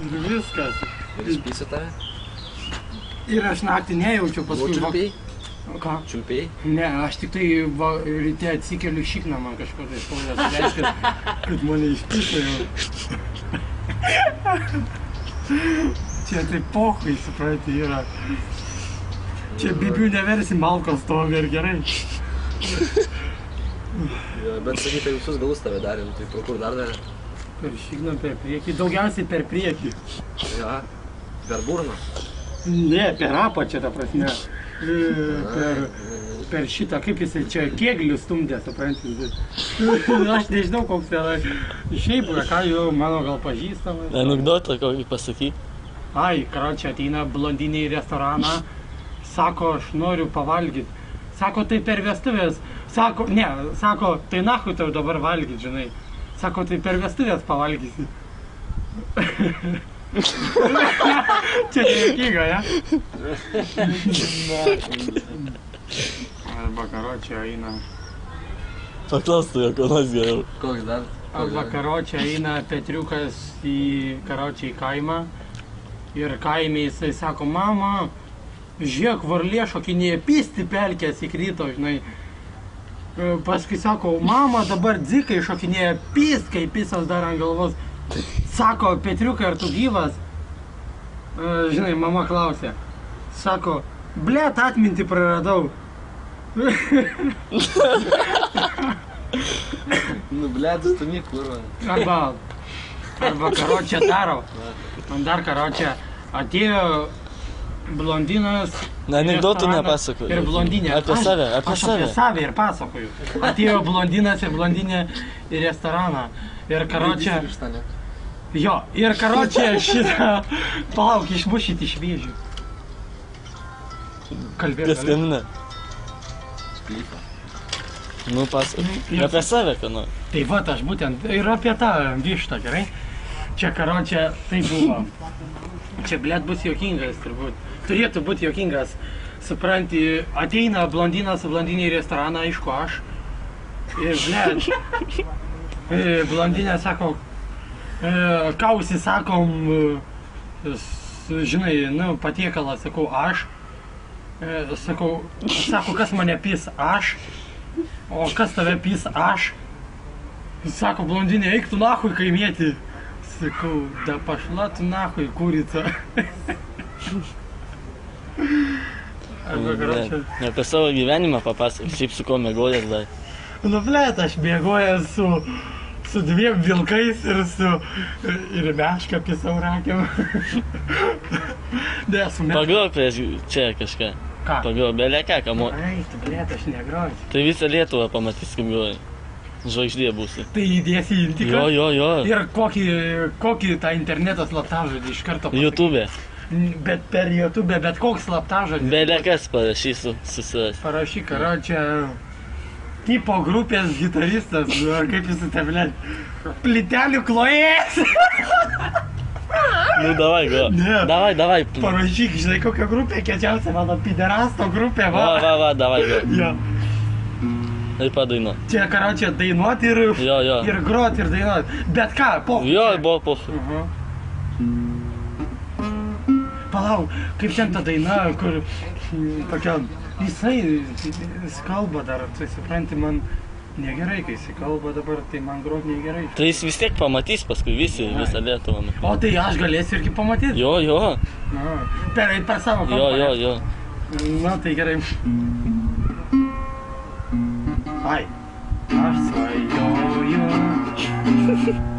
Ir viskas. Ir jis pysi tave? Ir aš naktį nejaučiu paskui. Čiulpiai? Ką? Čiulpiai? Ne, aš tik tai ryte atsikeliu šikną man kažko tai skauda. Tai reiškia, kad mane išpyso jau. Čia tai pohui, supranti, yra. Čia bibių neversi, malkos stovi ir gerai. Bet sakytai, visus galus tave darė, tai pro kur dar darė? Per šikną, per priekį, daugiausiai per priekį. Ja, per burną? Ne, per apačią, ta prasme. Per šitą, kaip jisai čia kėglių stumdė, supranti. Aš nežinau, koks yra. Šiaip, ką jau mano gal pažįstamas. Anekdotą kokį pasakyk. Ai, karočią, ateina blondinė į restoraną, sako, aš noriu pavalgyti. Sako, tai per vestuvės. Sako, ne, sako, tai nahui tau dabar valgyti, žinai. Sako, tai per vestuvės pavalgysi. Čia nejuokinga, ja? Arba karočią eina. Paklaustų jo, ko nors geriau. Koks dar? Arba karočią eina Petriukas į karočią į kaimą. Ir kaime jisai sako, mama, žiūrėk, varlė šokinėja, pisti pelkės įkrito, žinai. Paskui sako, mama, dabar dzikai šokinėja, piskai, pisas dar ant galvos. Sako, Petriukai, ar tu gyvas? Žinai, mama klausė. Sako, blet, atmintį praradau. Nu, blet, stumyk, kurva. Arba karočią daro. Man dar karočią atėjo blondinas. Anekdotų nepasakoju. Ir blondinė. Apie save, apie Aš save. apie save ir pasakoju. Atėjo blondinas ir blondinė į restoraną. Ir karočią... Jo, ir karočią šitą... Palauk, išmušyt iš vėžių. Kalbėk. Kas skambina? Sklypą. Nu, pasakoju. Apie save, ką nori. Tai vat, aš būtent ir apie tą vištą, gerai? Čia karočią tai buvo. Čia, blėt, bus juokingas, turbūt. Turėtų būti juokingas. Supranti, ateina blondinas su blondinė į restoraną, aišku, aš. Ir, blėt, blondinė sako, ką užsisakom, žinai, nu, patiekalą, sakau, aš. Sako, kas mane pys, aš. O kas tave pys, aš. Sako, blondinė, eik tu nahui kaimieti. Sakau, da pašla tu nahui, kurica. Arba karočią. Apie savo gyvenimą papasakok, šiaip su ko mėgojęs dar. Nu, blėt, aš mėgojęs su dviem vilkais ir mešką apie saurakiam. Pagrok prieš čia kažką. Ką? Pagrok, belėkę, kamo. Ai, tu, blėt, aš negroju. Tai visą Lietuvą pamatys, kaip groji. Žvaigždė būsi. Tai įdėsi į intiką? Jo. Ir kokį tą interneto slaptažodį iš karto pasakai? YouTube. Bet per YouTube, bet koks slaptažodis? Belėkas parašysiu, susirasti. Parašyk, karočią, tipo grupės gitaristas, ar kaip jis te, blėt, plytelių klojės. Nu, davai, go. Ne. Davai. Parašyk, žinai, kokią grupę, kiečiausia mano piderasto grupė, va. Va, davai, go. Jo. Ir padainuot. Čia, karočią, dainuot ir... Jo. Ir grot ir dainuot. Bet ką, pohu. Jo, buvo pohu. Palauk, kaip ten ta daina, kur tokia... Jisai kalba dar, tai supranti, man negerai, kai jisai kalba dabar, tai man grot negerai. Tai jis vis tiek pamatys paskui visi, visą Lietuvą. O tai aš galėsiu irgi pamatyti? Jo. Per savo kampą. Jo. Na, tai gerai. Ai, aš svajoju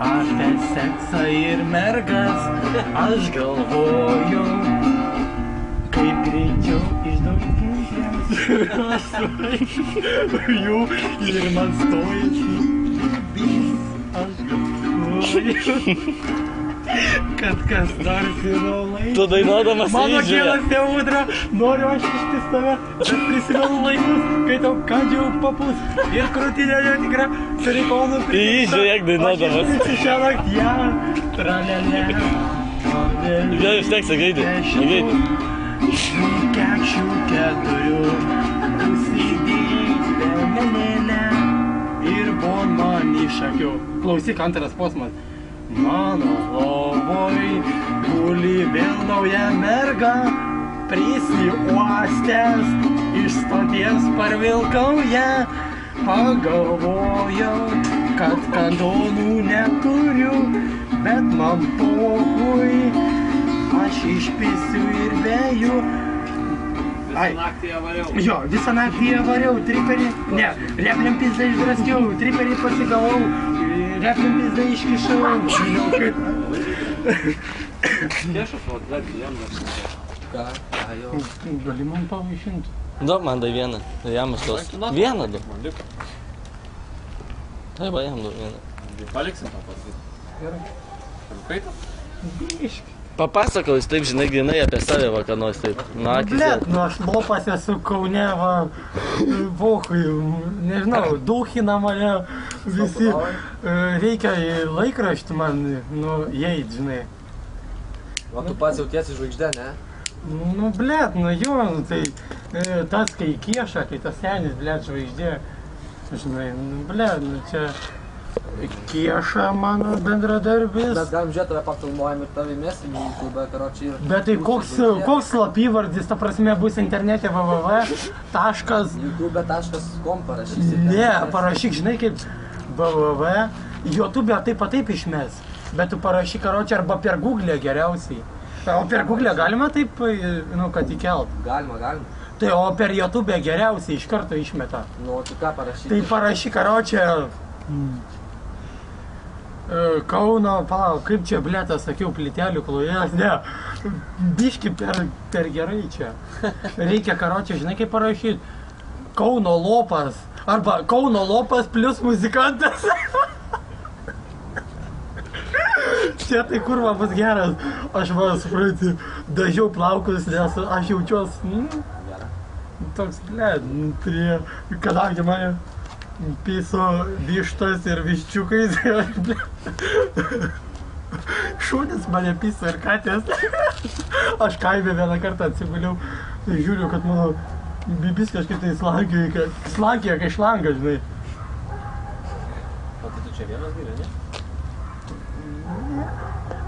apie seksą ir mergas, aš galvoju, kaip greičiau išdauginti. Aš svajoju ir man stojasi vis, aš galvoju, kad kas nors yra laimė. Tu dainuodamas Mano įžiūrė. kėlas neudra, noriu aš ištis tave, bet prisimenu laikus, kai tau kandžiau papus ir krūtinė netikra, surikonų Įžiūrėk dainuodamas. Aš jau šią naktį, tralelė. Gerai, vis tiek, greitai. Kekšių keturių, užsidėjai menelę ir bon man iš akių. Klausyk, antras posmas. Mano lovoj pasaulį vėl nauja merga, prisiuostęs iš stoties parvilkau ją, pagalvojau, kad kanonų neturiu, bet man pokui, aš išpisiu ir beju. Visą naktį ją variau. Jo, visą naktį ją variau, triperį, ne, repliam pizdą išdraskiau, triperį pasigavau, repliam pizdą iškišau. Žinau, kaip. Tiešas, o dar jam dar. Ką? Jo. Gali man pavaišinti. Duok man dar vieną, jam išduos. Vieną duok. Man liko. Tai va, jam duok vieną. Paliksim tą pasakyti. Gerai. Kaitą? Biški. Papasakau, jis taip žinai grinai apie save va, ką nors taip. Na, akis. Blet, nu aš lopas esu Kaune, va, vohui, nežinau, duhina mane visi. Reikia į laikraštį man, nu, jeit, žinai. O tu pats jautiesi žvaigždė, ne? Nu, blet, nu jo, nu, tai tas, kai kieša, kai tas senis, blet, žvaigždė, žinai, nu, blet, nu, čia kieša mano bendradarbis. Bet galim žiūrėti, tave pafilmuojam ir tave įmesim į YouTube, karočią ir... Bet tai koks slapyvardis, ta prasme, bus internete www.youtube.com parašysi. Ne, parašyk, žinai, kaip www, YouTube taip išmes, bet tu parašyk, karočią, arba per Google geriausiai. O per Google galima taip, nu, kad įkelt? Galima. Tai o per YouTube geriausiai iš karto išmeta. Nu, o tu ką parašyk? Tai parašyk, karočią... Kauno, palauk, kaip čia, blėta, sakiau, plytelių klojas, ne, biški per gerai čia. Reikia, karočią, žinai, kaip parašyti, Kauno lopas, arba Kauno lopas plus muzikantas. Čia tai kurva bus geras, aš va, supranti, dažiau plaukus, nes aš jaučiuos, toks, blėt, prie, kadangi mane piso vištas ir viščiukais. Šūnis mane piso ir katės. Aš kaime vieną kartą atsiguliau, žiūriu, kad mano bibis kažkaip tai slankė, kai šlanga, žinai. O tai tu čia vienas gyveni, ne?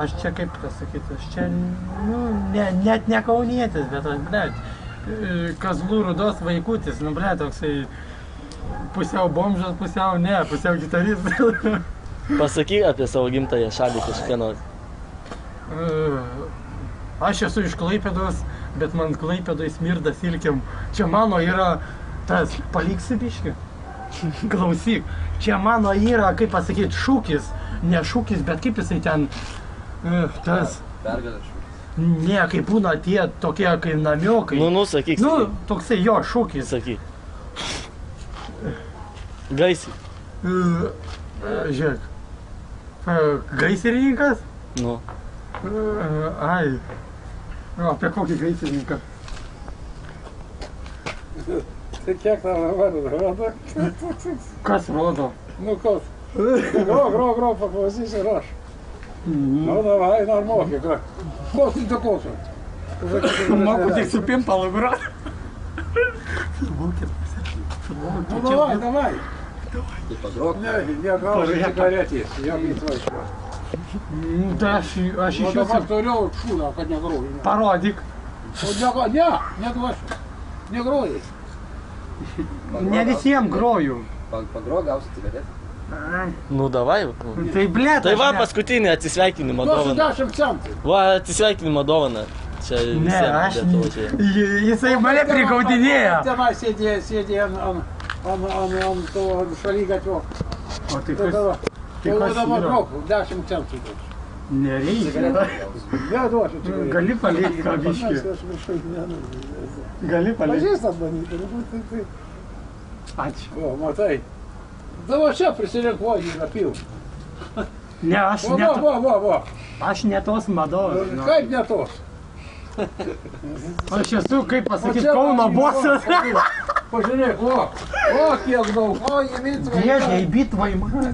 Aš čia kaip pasakyti, aš čia, nu, net ne kaunietis, bet aš, blėt, Kazlų Rūdos vaikutis, nu, blėt, toksai pusiau bomžas, pusiau gitaristas. Pasakyk apie savo gimtąją šalį kažką nors. Aš esu iš Klaipėdos, bet man Klaipėdoj smirda silkėm. Čia mano yra tas, paliksi biškį? Klausyk, čia mano yra, kaip pasakyti, šūkis. Ne šūkis, bet kaip jisai ten, tas... Pergalės šūkis. Ne, kaip būna tie tokie, kaip namiokai. Nu, sakyk. Nu, toksai jo šūkis. Sakyk. Gaisi. Žiūrėk. Gaisrininkas? Nu. Ai. Apie kokį gaisrininką? Tai kiek tavo vardą rodo? Kas rodo? Nu kas? Gro, paklausysi ir aš. Nu, davai, dar mokyk. Ko tu klausom? Moku tik su pimpalu grot. Filmuokit. Nu, davai. Tai pagrok. Ne grauži cigaretės, jam įtvažiuoju. Tai aš iš O jūsų... dabar toliau šūdą, kad negrauži. Parodyk. O neglašiu. Negrauji. Ne visiems groju. Pagrok, gausi cigaretę. Nu, davai. Tai blėt. Tai va, paskutinį atsisveikinimo Duosiu dovaną. 10 centų. Va, atsisveikinimo dovaną. Čia Ne, visiems aš... Lietuvoje. Jisai mane prikaudinėja. Tenai sėdė ant to šalygatvio. O tai Tai kas... dabar. Tai O kas dabar yra? duok, 10 centų duosiu. Nereikia. Cigaretę gausi. Neduosiu cigaretę. Gali palikti ką biškį. Gali palikti. Pažįstas manyti, tai. Ačiū. O, matai. Dabar čia prisirink vodį yra pilna. Ne, aš ne... Va. Aš ne tos mados. Kaip ne tos? Aš esu, kaip pasakyti, Kauno bosas. Pažiūrėk, o kiek daug. O, įminti. Dėdė, į bitvą į man.